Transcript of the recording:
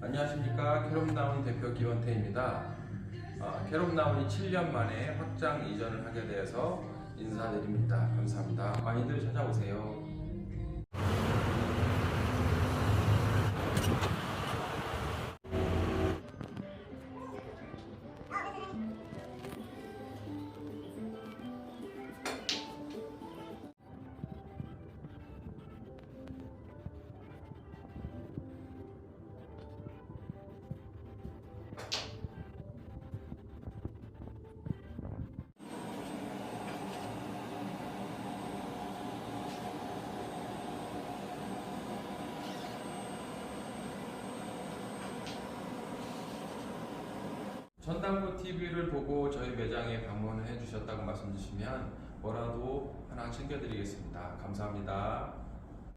안녕하십니까. 캐럿나운 대표 김원태입니다. 캐럿나운이 7년 만에 확장 이전을 하게 되어서 인사드립니다. 감사합니다. 많이들 찾아오세요. 전당포 TV를 보고 저희 매장에 방문을 해주셨다고 말씀 주시면 뭐라도 하나 챙겨드리겠습니다. 감사합니다.